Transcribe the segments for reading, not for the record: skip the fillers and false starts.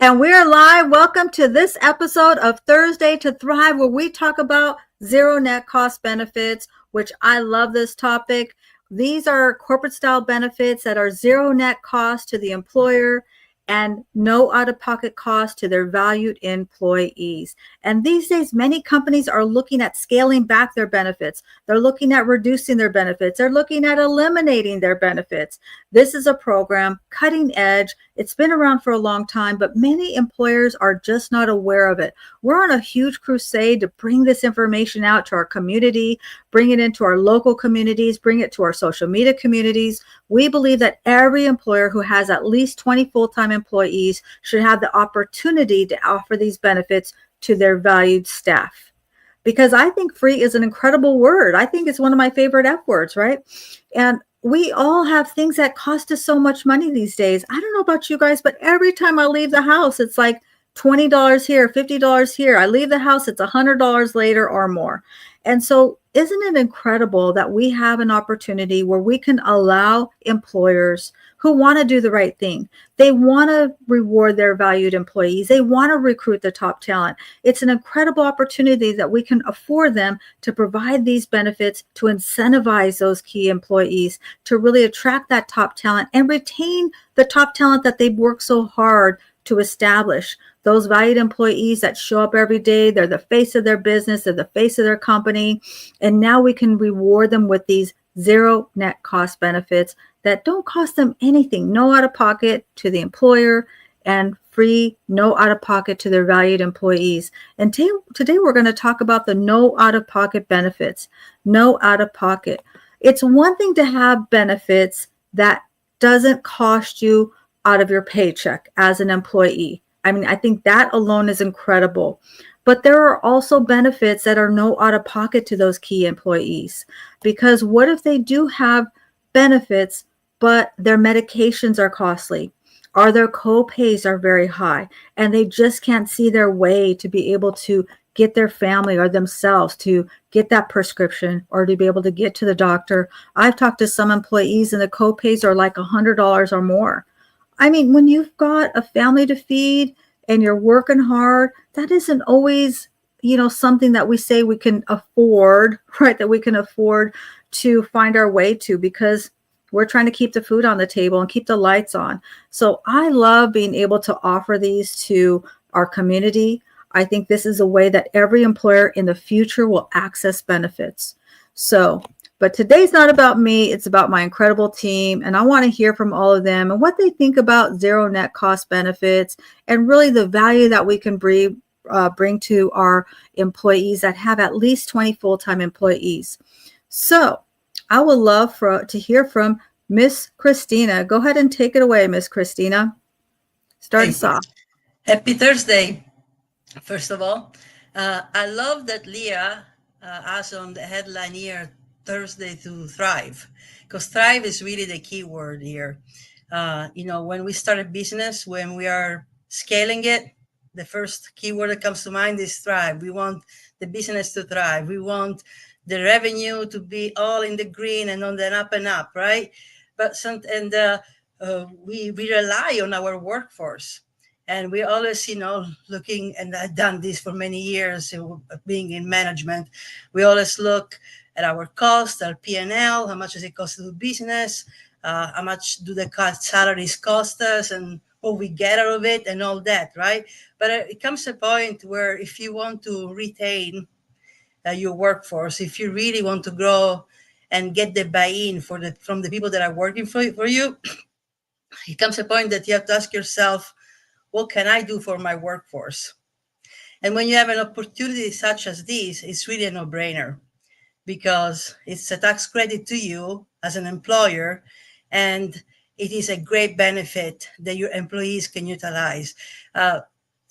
And we're live. Welcome to this episode of Thursday to Thrive, where we talk about zero net cost benefits, which I love this topic. These are corporate style benefits that are zero net cost to the employer and no out of pocket cost to their valued employees. And these days, many companies are looking at scaling back their benefits. They're looking at reducing their benefits. They're looking at eliminating their benefits. This is a program, cutting edge. It's been around for a long time, but many employers are just not aware of it. We're on a huge crusade to bring this information out to our community, bring it into our local communities, bring it to our social media communities. We believe that every employer who has at least 20 full-time employees should have the opportunity to offer these benefits to their valued staff. Because I think free is an incredible word. I think it's one of my favorite F words, right? And we all have things that cost us so much money these days. I don't know about you guys, but every time I leave the house, it's like $20 here, $50 here. I leave the house, it's $100 later or more. And so, isn't it incredible that we have an opportunity where we can allow employers who want to do the right thing? They want to reward their valued employees. They want to recruit the top talent. It's an incredible opportunity that we can afford them to provide these benefits, to incentivize those key employees, to really attract that top talent and retain the top talent that they've worked so hard to establish. Those valued employees that show up every day, they're the face of their business, they're the face of their company. And now we can reward them with these zero net cost benefits that don't cost them anything, no out of pocket to the employer, and free, no out of pocket to their valued employees. And today we're going to talk about the no out of pocket benefits. No out of pocket. It's one thing to have benefits that doesn't cost you out of your paycheck as an employee. I mean, I think that alone is incredible. But there are also benefits that are no out of pocket to those key employees. Because what if they do have benefits, but their medications are costly, or their co-pays are very high, and they just can't see their way to be able to get their family or themselves to get that prescription or to be able to get to the doctor? I've talked to some employees and the co-pays are like $100 or more. I mean, when you've got a family to feed and you're working hard, that isn't always, something that we say we can afford, right? That we can afford to find our way to, because we're trying to keep the food on the table and keep the lights on. So I love being able to offer these to our community. I think this is a way that every employer in the future will access benefits. But today's not about me. It's about my incredible team. And I want to hear from all of them and what they think about zero net cost benefits and really the value that we can bring to our employees that have at least 20 full-time employees. So I would love to hear from Miss Christina. Go ahead and take it away, Miss Christina. Start us Thank you. off. Happy Thursday, first of all. I love that Leah asked on the headline here, Thursday to Thrive, because thrive is really the key word here. When we start a business, when we are scaling it, the first keyword that comes to mind is thrive. We want the business to thrive. We want the revenue to be all in the green and on the up and up, right? We rely on our workforce. And we always, looking, and I've done this for many years, being in management, we always look at our cost, our P&L, how much does it cost to do business, how much do the salaries cost us, and what we get out of it, and all that, right? But it comes a point where if you want to retain your workforce, if you really want to grow and get the buy-in from the people that are working for you, it comes a point that you have to ask yourself, what can I do for my workforce? And when you have an opportunity such as this, it's really a no-brainer because it's a tax credit to you as an employer, and it is a great benefit that your employees can utilize.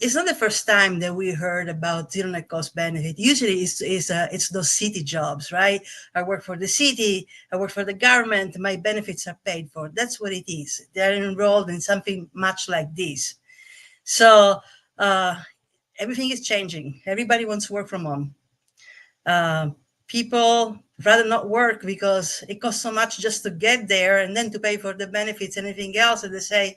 It's not the first time that we heard about zero net cost benefit. Usually it's those city jobs, right? I work for the city, I work for the government, my benefits are paid for. That's what it is. They're enrolled in something much like this. So everything is changing. Everybody wants to work from home. People rather not work because it costs so much just to get there and then to pay for the benefits and anything else. And they say,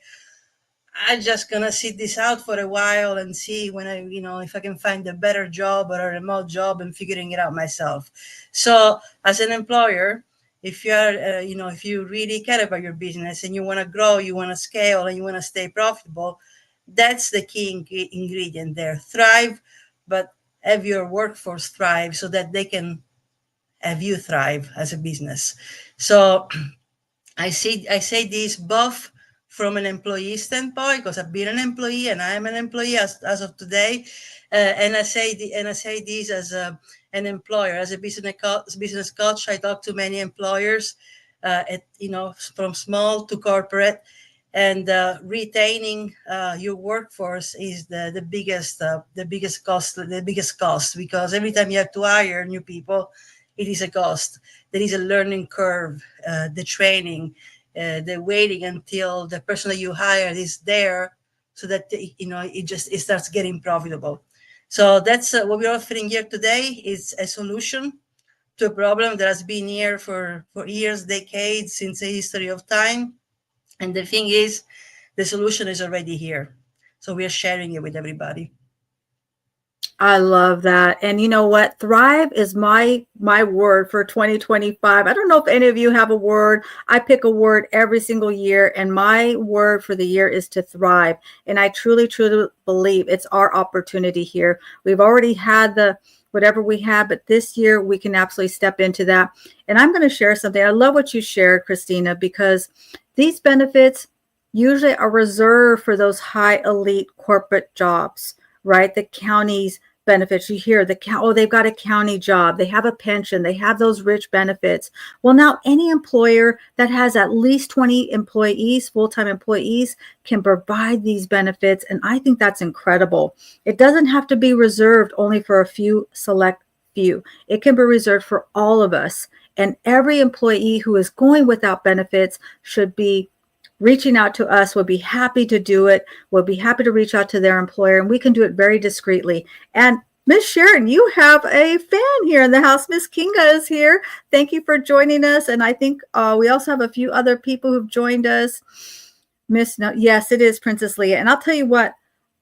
I'm just gonna sit this out for a while and see when I, if I can find a better job or a remote job and figuring it out myself. So, as an employer, if you are, if you really care about your business and you want to grow, you want to scale, and you want to stay profitable, that's the key ingredient there. Thrive, but have your workforce thrive so that they can have you thrive as a business. So I say this both from an employee standpoint, because I've been an employee and I am an employee as of today, and I say this as an employer, as a business coach. I talk to many employers, from small to corporate, and retaining your workforce is the biggest cost, because every time you have to hire new people, it is a cost. There is a learning curve, the training, the waiting until the person that you hired is there, so that it starts getting profitable. So that's what we're offering here today, is a solution to a problem that has been here for years, decades, since the history of time. And the thing is, the solution is already here. So we are sharing it with everybody. I love that. And you know what? Thrive is my word for 2025. I don't know if any of you have a word. I pick a word every single year, and my word for the year is to thrive. And I truly, truly believe it's our opportunity here. We've already had the whatever we had, but this year we can absolutely step into that. And I'm going to share something. I love what you shared, Christina, because these benefits usually are reserved for those high elite corporate jobs, right? The counties benefits. You hear they've got a county job, they have a pension, they have those rich benefits. Well, now any employer that has at least 20 employees, full-time employees, can provide these benefits. And I think that's incredible. It doesn't have to be reserved only for a few select few. It can be reserved for all of us. And every employee who is going without benefits should be reaching out to us. We'll be happy to do it. We'll be happy to reach out to their employer, and we can do it very discreetly. And Miss Sharon, you have a fan here in the house. Miss Kinga is here. Thank you for joining us. And I think we also have a few other people who've joined us. Yes, it is Princess Leah. And I'll tell you what,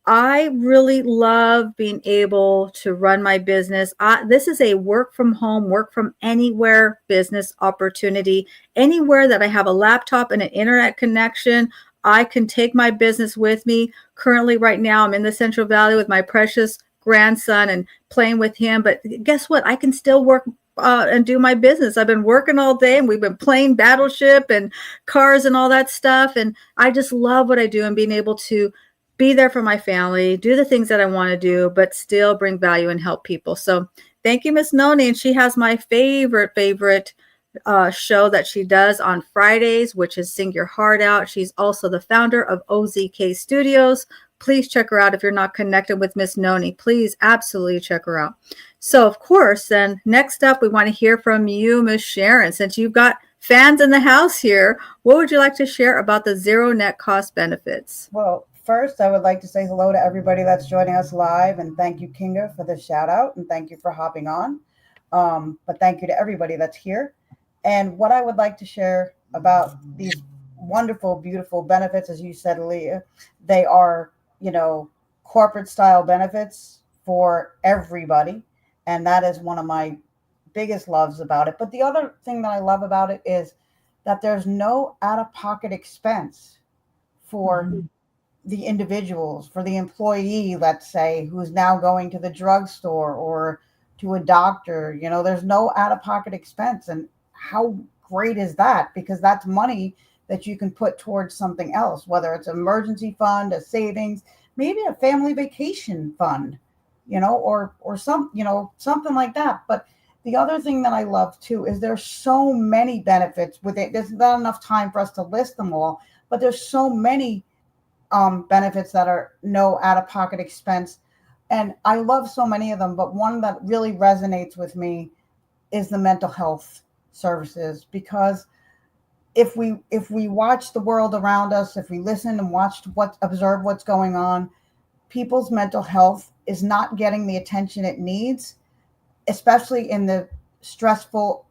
I really love being able to run my business. This is a work from home, work from anywhere business opportunity. Anywhere that I have a laptop and an internet connection, I can take my business with me. Currently, right now, I'm in the Central Valley with my precious grandson and playing with him. But guess what? I can still work and do my business. I've been working all day, and we've been playing Battleship and Cars and all that stuff. And I just love what I do, and being able to be there for my family, do the things that I want to do, but still bring value and help people. So thank you, Miss Noni. And she has my favorite show that she does on Fridays, which is Sing Your Heart Out. She's also the founder of OZK Studios. Please check her out. If you're not connected with Miss Noni, please absolutely check her out. So of course, then next up, we want to hear from you, Miss Sharon. Since you've got fans in the house here, what would you like to share about the zero net cost benefits? Well, first, I would like to say hello to everybody that's joining us live, and thank you, Kinga, for the shout out, and thank you for hopping on. But thank you to everybody that's here. And what I would like to share about these wonderful, beautiful benefits, as you said, Leah, they are, corporate style benefits for everybody. And that is one of my biggest loves about it. But the other thing that I love about it is that there's no out of pocket expense for the individuals, for the employee, let's say, who's now going to the drugstore or to a doctor. There's no out of pocket expense. And how great is that? Because that's money that you can put towards something else, whether it's an emergency fund, a savings, maybe a family vacation fund, or something like that. But the other thing that I love too is there's so many benefits with it. There's not enough time for us to list them all, but there's so many benefits that are no out of pocket expense. And I love so many of them, but one that really resonates with me is the mental health services. Because if we watch the world around us, if we listen and observe what's going on, people's mental health is not getting the attention it needs, especially in the stressful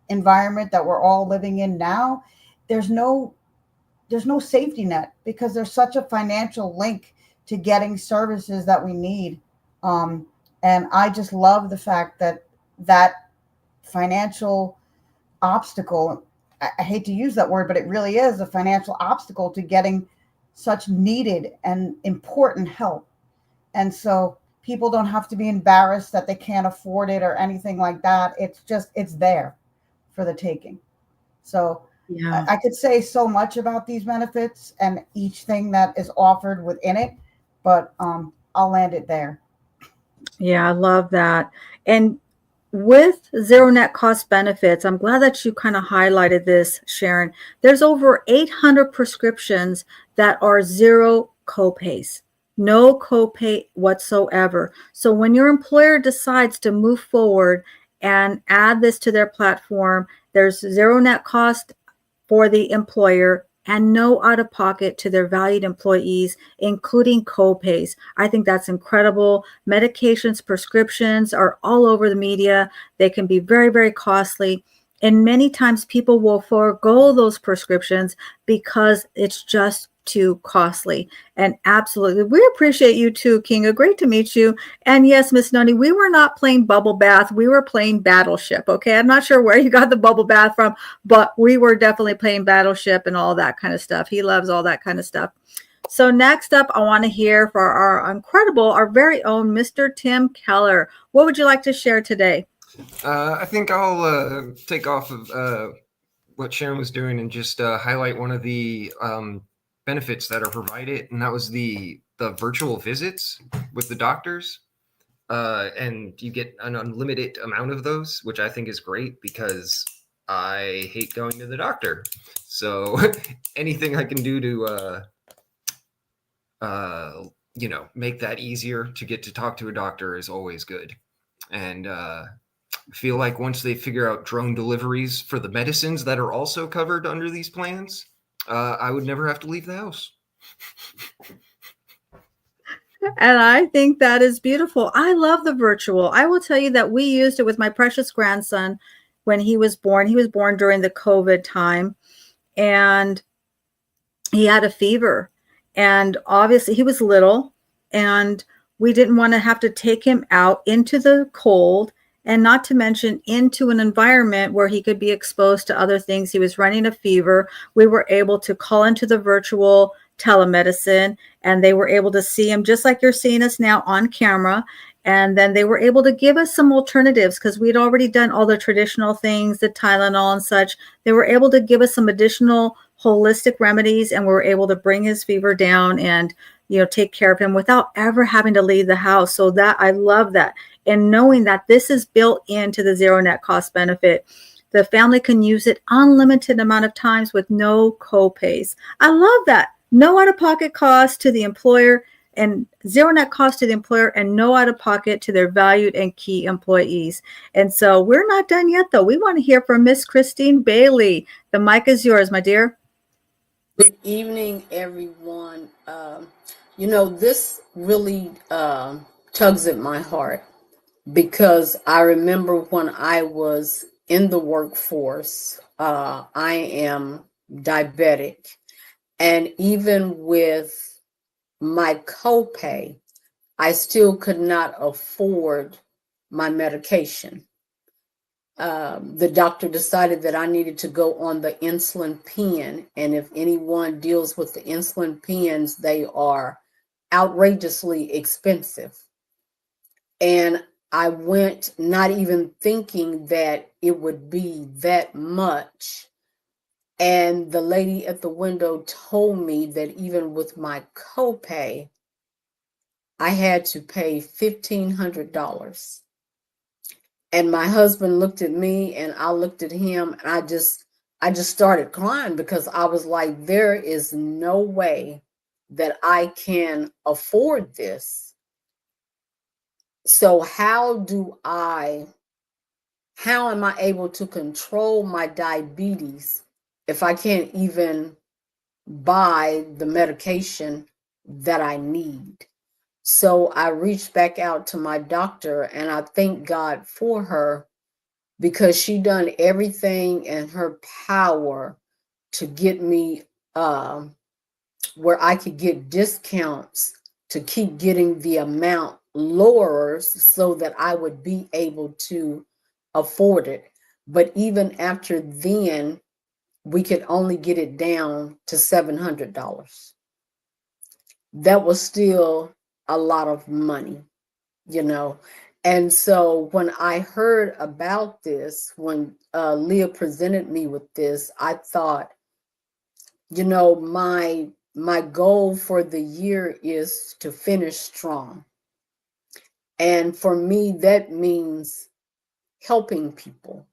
environment that we're all living in now. There's no there's no safety net because there's such a financial link to getting services that we need. Um, and I just love the fact that that financial obstacle, I hate to use that word, but it really is a financial obstacle to getting such needed and important help. And so people don't have to be embarrassed that they can't afford it or anything like that. It's just, it's there for the taking. So Yeah. I could say so much about these benefits and each thing that is offered within it, but I'll land it there. Yeah, I love that. And with zero net cost benefits, I'm glad that you kind of highlighted this, Sharon. There's over 800 prescriptions that are zero copays, no copay whatsoever. So when your employer decides to move forward and add this to their platform, there's zero net cost for the employer and no out of pocket to their valued employees, including copays. I think that's incredible. Medications, prescriptions are all over the media. They can be very, very costly. And many times people will forego those prescriptions because it's just too costly. And absolutely, we appreciate you too, Kinga. Great to meet you. And yes, Miss Noni, we were not playing Bubble Bath. We were playing Battleship. Okay. I'm not sure where you got the bubble bath from, but we were definitely playing Battleship and all that kind of stuff. He loves all that kind of stuff. So next up, I want to hear for our very own Mr. Tim Keller. What would you like to share today? I think I'll take off of what Sharon was doing and just highlight one of the benefits that are provided, and that was the virtual visits with the doctors. And you get an unlimited amount of those, which I think is great because I hate going to the doctor. So anything I can do to make that easier to get to talk to a doctor is always good. And feel like once they figure out drone deliveries for the medicines that are also covered under these plans, I would never have to leave the house. And I think that is beautiful. I love the virtual. I will tell you that we used it with my precious grandson when he was born. He was born during the COVID time, and he had a fever. And obviously, he was little, and we didn't want to have to take him out into the cold, and not to mention into an environment where he could be exposed to other things. He was running a fever. We were able to call into the virtual telemedicine, and they were able to see him just like you're seeing us now on camera. And then they were able to give us some alternatives because we'd already done all the traditional things, the Tylenol and such. They were able to give us some additional holistic remedies, and we were able to bring his fever down and take care of him without ever having to leave the house. So that I love that. And knowing that this is built into the zero net cost benefit, the family can use it unlimited amount of times with no co-pays. I love that. No out-of-pocket cost to the employer and zero net cost to the employer and no out-of-pocket to their valued and key employees. And so we're not done yet, though. We want to hear from Miss Christine Bailey. The mic is yours, my dear. Good evening, everyone. This really tugs at my heart because I remember when I was in the workforce, I am diabetic. And even with my copay, I still could not afford my medication. The doctor decided that I needed to go on the insulin pen. And if anyone deals with the insulin pens, they are outrageously expensive. And I went not even thinking that it would be that much. And the lady at the window told me that even with my copay, I had to pay $1,500. And my husband looked at me and I looked at him, and I just started crying because I was like, there is no way that I can afford this. So how am I able to control my diabetes if I can't even buy the medication that I need? So I reached back out to my doctor, and I thank God for her because she done everything in her power to get me um, where I could get discounts to keep getting the amount lower so that I would be able to afford it. But even after then, we could only get it down to $700. That was still a lot of money, you know. And so when I heard about this, when Leah presented me with this, I thought, you know, my goal for the year is to finish strong. And for me, that means helping people.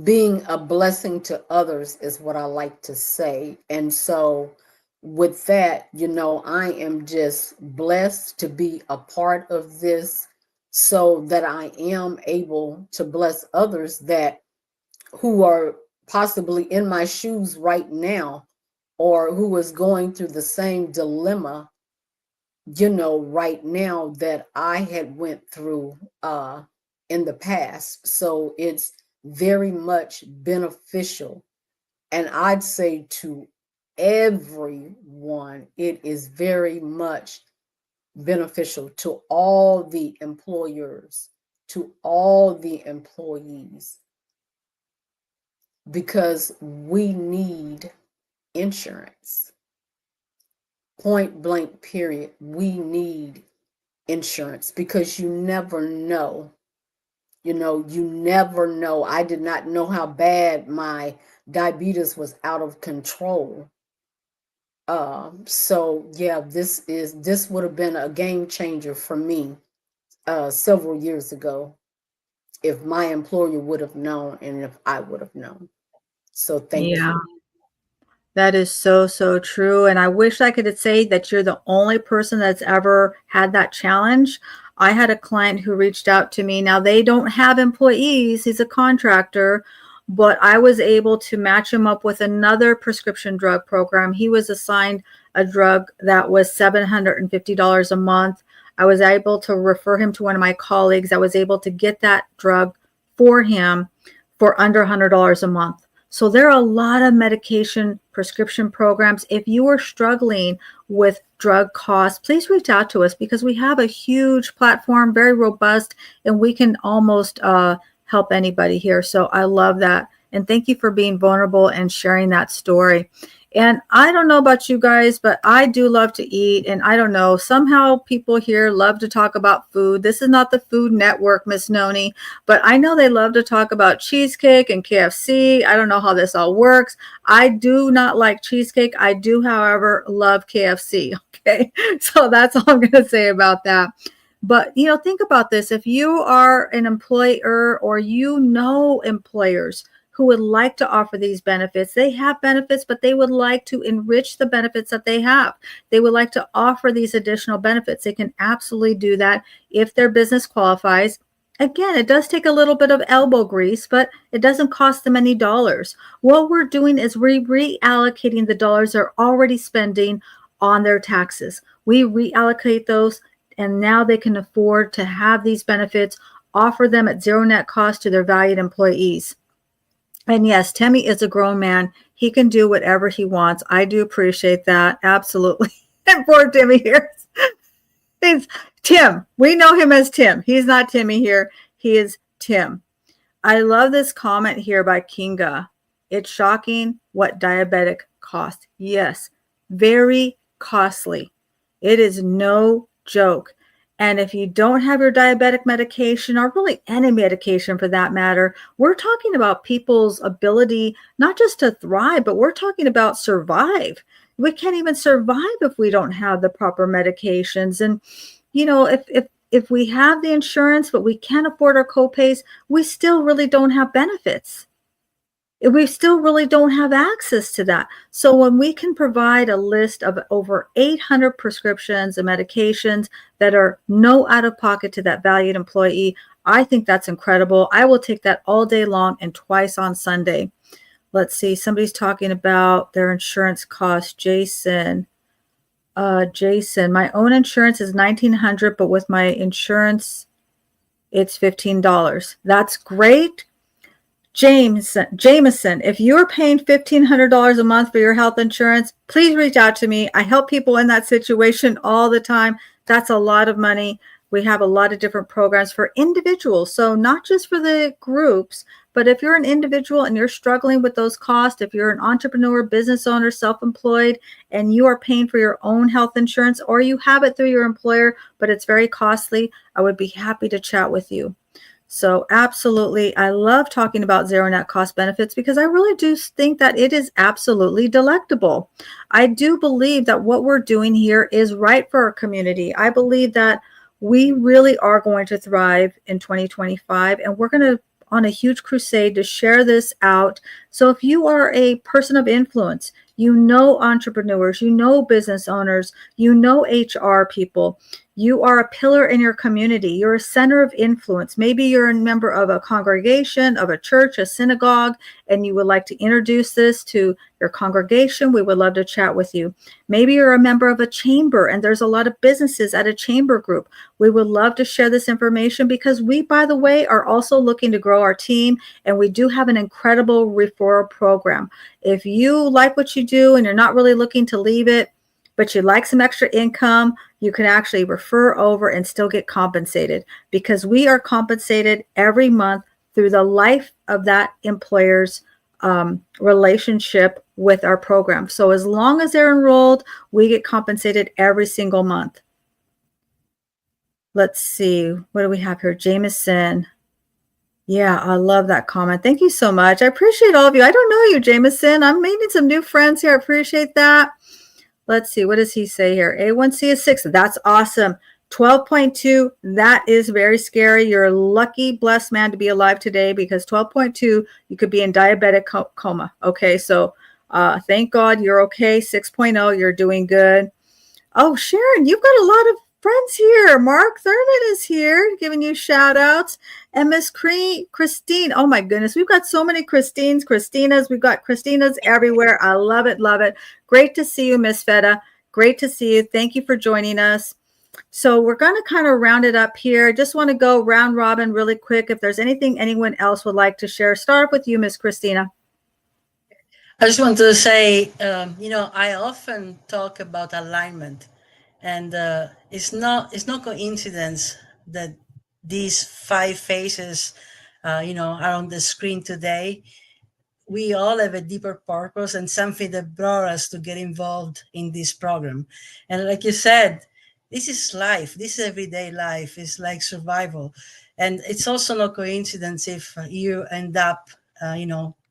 Being a blessing to others is what I like to say. And so with that, you know, I am just blessed to be a part of this so that I am able to bless others that who are possibly in my shoes right now, or who is going through the same dilemma, you know, right now that I had went through in the past. So it's very much beneficial. And I'd say to everyone, it is very much beneficial to all the employers, to all the employees, because we need insurance. Point blank, period. We need insurance because you never know. You know, you never know. I did not know how bad my diabetes was out of control. So yeah, this would have been a game changer for me several years ago if my employer would have known and if I would have known. So thank Yeah. you. That is so, so true. And I wish I could say that you're the only person that's ever had that challenge. I had a client who reached out to me. Now, they don't have employees, he's a contractor, but I was able to match him up with another prescription drug program. He was assigned a drug that was $750 a month. I was able to refer him to one of my colleagues. I was able to get that drug for him for under $100 a month. So there are a lot of medication prescription programs. If you are struggling with drug costs, please reach out to us because we have a huge platform, very robust, and we can almost help anybody here. So I love that. And thank you for being vulnerable and sharing that story. And I don't know about you guys, but I do love to eat. And I don't know, somehow people here love to talk about food. This is not the Food Network, Miss Noni, but I know they love to talk about cheesecake and KFC. I don't know how this all works. I do not like cheesecake. I do, however, love KFC. Okay. So that's all I'm going to say about that. But, you know, think about this. If you are an employer or you know employers who would like to offer these benefits, they have benefits, but they would like to enrich the benefits that they have. They would like to offer these additional benefits. They can absolutely do that if their business qualifies. Again, it does take a little bit of elbow grease, but it doesn't cost them any dollars. What we're doing is reallocating the dollars they're already spending on their taxes. We reallocate those, and now they can afford to have these benefits, offer them at zero net cost to their valued employees. And yes, Timmy is a grown man. He can do whatever he wants. I do appreciate that. Absolutely. And poor Timmy here. It's Tim. We know him as Tim. He's not Timmy here. He is Tim. I love this comment here by Kinga. It's shocking what diabetic costs. Yes, very costly. It is no joke. And if you don't have your diabetic medication, or really any medication for that matter, we're talking about people's ability not just to thrive, but we're talking about survive. We can't even survive if we don't have the proper medications. And, you know, if we have the insurance, but we can't afford our copays, we still really don't have benefits. We still really don't have access to that. So when we can provide a list of over 800 prescriptions and medications that are no out of pocket to that valued employee, I think that's incredible. I will take that all day long and twice on Sunday. Let's see. Somebody's talking about their insurance costs. Jason, my own insurance is $1,900, but with my insurance, it's $15. That's great. Jameson, if you're paying $1,500 a month for your health insurance, please reach out to me. I help people in that situation all the time. That's a lot of money. We have a lot of different programs for individuals. So not just for the groups, but if you're an individual and you're struggling with those costs, if you're an entrepreneur, business owner, self-employed, and you are paying for your own health insurance, or you have it through your employer, but it's very costly, I would be happy to chat with you. So absolutely, I love talking about zero net cost benefits because I really do think that it is absolutely delectable. I do believe that what we're doing here is right for our community. I believe that we really are going to thrive in 2025, and we're going to on a huge crusade to share this out. So if you are a person of influence, you know entrepreneurs, you know business owners, you know HR people, you are a pillar in your community, you're a center of influence. Maybe you're a member of a congregation, of a church, a synagogue, and you would like to introduce this to your congregation. We would love to chat with you. Maybe you're a member of a chamber and there's a lot of businesses at a chamber group. We would love to share this information because we, by the way, are also looking to grow our team, and we do have an incredible referral program. If you like what you do and you're not really looking to leave it, but you like some extra income, you can actually refer over and still get compensated, because we are compensated every month through the life of that employer's relationship with our program. So as long as they're enrolled, we get compensated every single month. Let's see, what do we have here? Jameson. Yeah, I love that comment. Thank you so much. I appreciate all of you. I don't know you, Jameson. I'm meeting some new friends here. I appreciate that. Let's see, what does he say here? A1C is 6. That's awesome. 12.2, that is very scary. You're a lucky, blessed man to be alive today, because 12.2, you could be in diabetic coma. Okay, so thank God you're okay. 6.0, you're doing good. Oh, Sharon, you've got a lot of friends here. Mark Thurman is here giving you shout outs. And Miss Christine. Oh my goodness. We've got so many Christinas. We've got Christinas everywhere. I love it. Love it. Great to see you, Miss Feta. Great to see you. Thank you for joining us. So we're going to kind of round it up here. Just want to go round robin really quick. If there's anything anyone else would like to share, start with you, Miss Christina. I just want to say, I often talk about alignment, and it's no coincidence that these 5 faces, are on the screen today. We all have a deeper purpose and something that brought us to get involved in this program. And like you said, this is life. This is everyday life. It's like survival, and it's also no coincidence if you end up,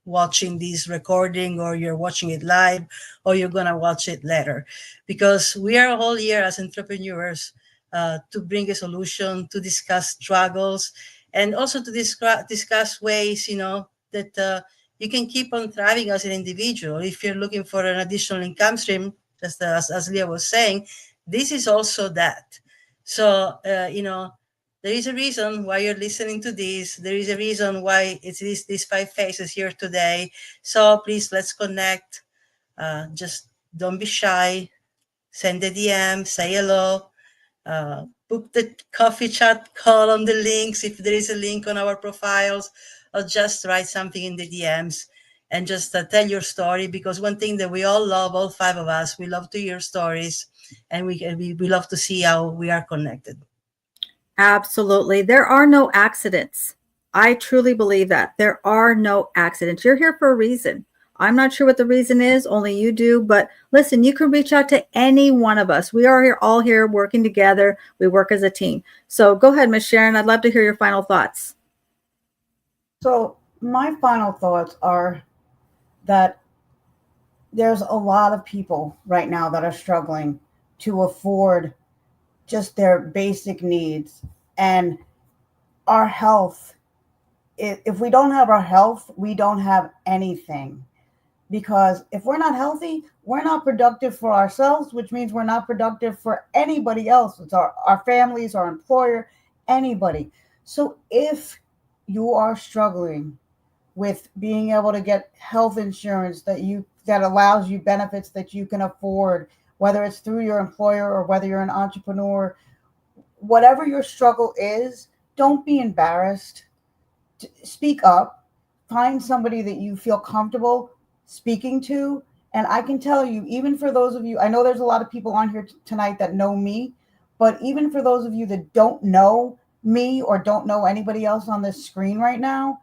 watching this recording, or you're watching it live, or you're going to watch it later, because we are all here as entrepreneurs to bring a solution, to discuss struggles, and also to discuss ways, that you can keep on thriving as an individual. If you're looking for an additional income stream, as Leah was saying, this is also that. So, there is a reason why you're listening to this. There is a reason why it's these 5 faces here today. So please, let's connect. Just don't be shy. Send a DM, say hello. Book the coffee chat call on the links if there is a link on our profiles, or just write something in the DMs and just tell your story, because one thing that we all love, all 5 of us, we love to hear stories, and we love to see how we are connected. Absolutely. There are no accidents. I truly believe that. There are no accidents. You're here for a reason. I'm not sure what the reason is, only you do. But listen, you can reach out to any one of us. We are all here working together. We work as a team. So go ahead, Ms. Sharon. I'd love to hear your final thoughts. So my final thoughts are that there's a lot of people right now that are struggling to afford just their basic needs. And our health, if we don't have our health, we don't have anything. Because if we're not healthy, we're not productive for ourselves, which means we're not productive for anybody else. It's our families, our employer, anybody. So if you are struggling with being able to get health insurance that allows you benefits that you can afford, whether it's through your employer or whether you're an entrepreneur, whatever your struggle is, don't be embarrassed. Speak up. find somebody that you feel comfortable speaking to. And I can tell you, even for those of you, I know there's a lot of people on here tonight that know me, but even for those of you that don't know me or don't know anybody else on this screen right now,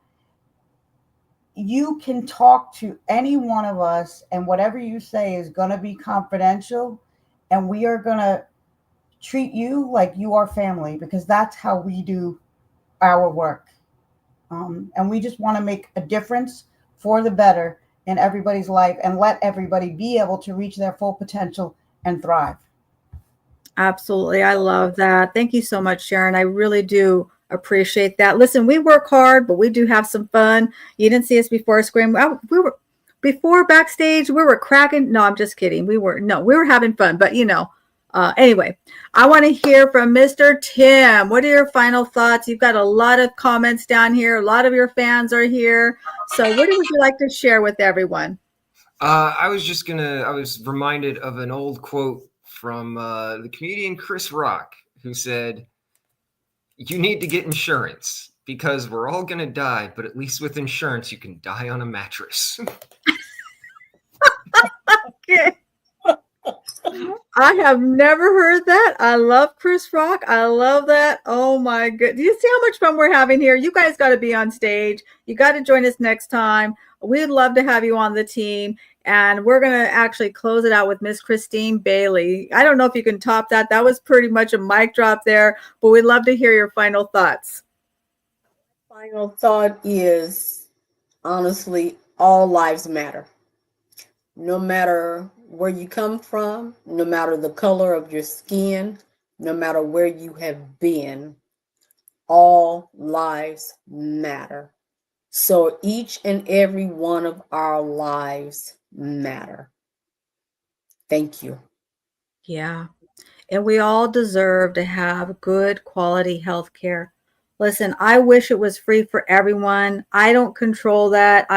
you can talk to any one of us, and whatever you say is going to be confidential, and we are going to treat you like you are family, because that's how we do our work. And we just want to make a difference for the better in everybody's life and let everybody be able to reach their full potential and thrive. Absolutely. I love that. Thank you so much, Sharon. I really do appreciate that. Listen, we work hard, but we do have some fun. You didn't see us before screen. We were before backstage. We were cracking. No, I'm just kidding. We were having fun, but anyway, I want to hear from Mr. Tim. What are your final thoughts? You've got a lot of comments down here. A lot of your fans are here. So what would you like to share with everyone? I was reminded of an old quote from the comedian Chris Rock, who said, "You need to get insurance because we're all going to die, but at least with insurance, you can die on a mattress." Okay. I have never heard that. I love Chris Rock. I love that. Oh my good. Do you see how much fun we're having here? You guys got to be on stage. You got to join us next time. We'd love to have you on the team. And we're going to actually close it out with Miss Christine Bailey. I don't know if you can top that. That was pretty much a mic drop there, but we'd love to hear your final thoughts. Final thought is, honestly, all lives matter. No matter where you come from, no matter the color of your skin, no matter where you have been, all lives matter. So each and every one of our lives matter. Thank you. Yeah. And we all deserve to have good quality health care. Listen, I wish it was free for everyone. I don't control that.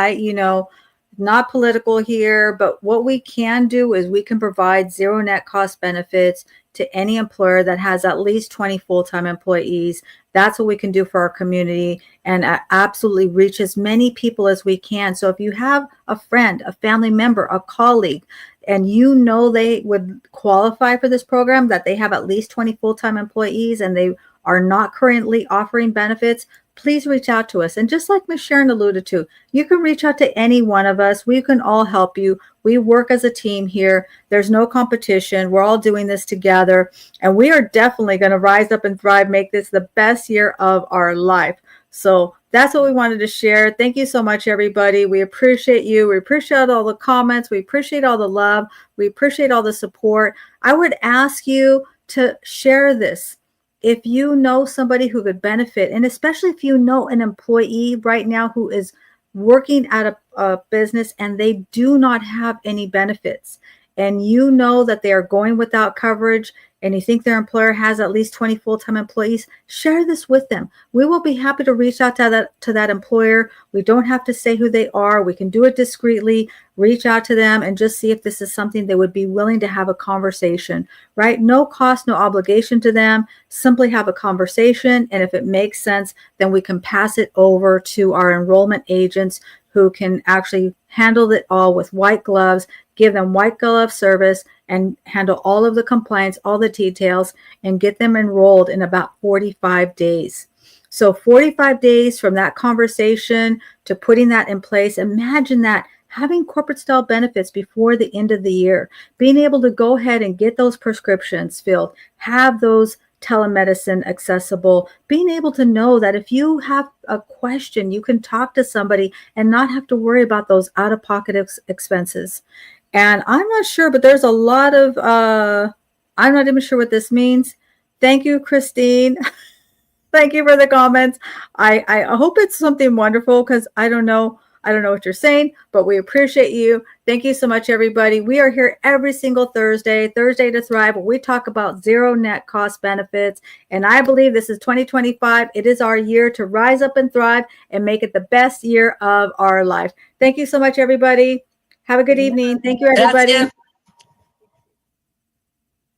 Not political here, but what we can do is we can provide zero net cost benefits to any employer that has at least 20 full-time employees. That's what we can do for our community and absolutely reach as many people as we can. So if you have a friend, a family member, a colleague, and you know they would qualify for this program, that they have at least 20 full-time employees and they are not currently offering benefits, please reach out to us. And just like Ms. Sharon alluded to, you can reach out to any one of us. We can all help you. We work as a team here. There's no competition. We're all doing this together. And we are definitely going to rise up and thrive, make this the best year of our life. So that's what we wanted to share. Thank you so much, everybody. We appreciate you. We appreciate all the comments. We appreciate all the love. We appreciate all the support. I would ask you to share this. If you know somebody who could benefit, and especially if you know an employee right now who is working at a business and they do not have any benefits, and you know that they are going without coverage, and you think their employer has at least 20 full-time employees, share this with them. We will be happy to reach out to that employer. We don't have to say who they are. We can do it discreetly, reach out to them and just see if this is something they would be willing to have a conversation, right? No cost, no obligation to them. Simply have a conversation. And if it makes sense, then we can pass it over to our enrollment agents who can actually handle it all with white gloves, give them white glove service, and handle all of the compliance, all the details, and get them enrolled in about 45 days. So 45 days from that conversation to putting that in place. Imagine that, having corporate style benefits before the end of the year, being able to go ahead and get those prescriptions filled, have those telemedicine accessible, being able to know that if you have a question, you can talk to somebody and not have to worry about those out-of-pocket expenses. And I'm not sure, but there's a lot of, I'm not even sure what this means. Thank you, Christine. Thank you for the comments. I hope it's something wonderful, because I don't know what you're saying, but we appreciate you. Thank you so much, everybody. We are here every single Thursday to Thrive, where we talk about zero net cost benefits. And I believe this is 2025. It is our year to rise up and thrive and make it the best year of our life. Thank you so much, everybody. Have a good evening. Thank you, everybody. Gracias.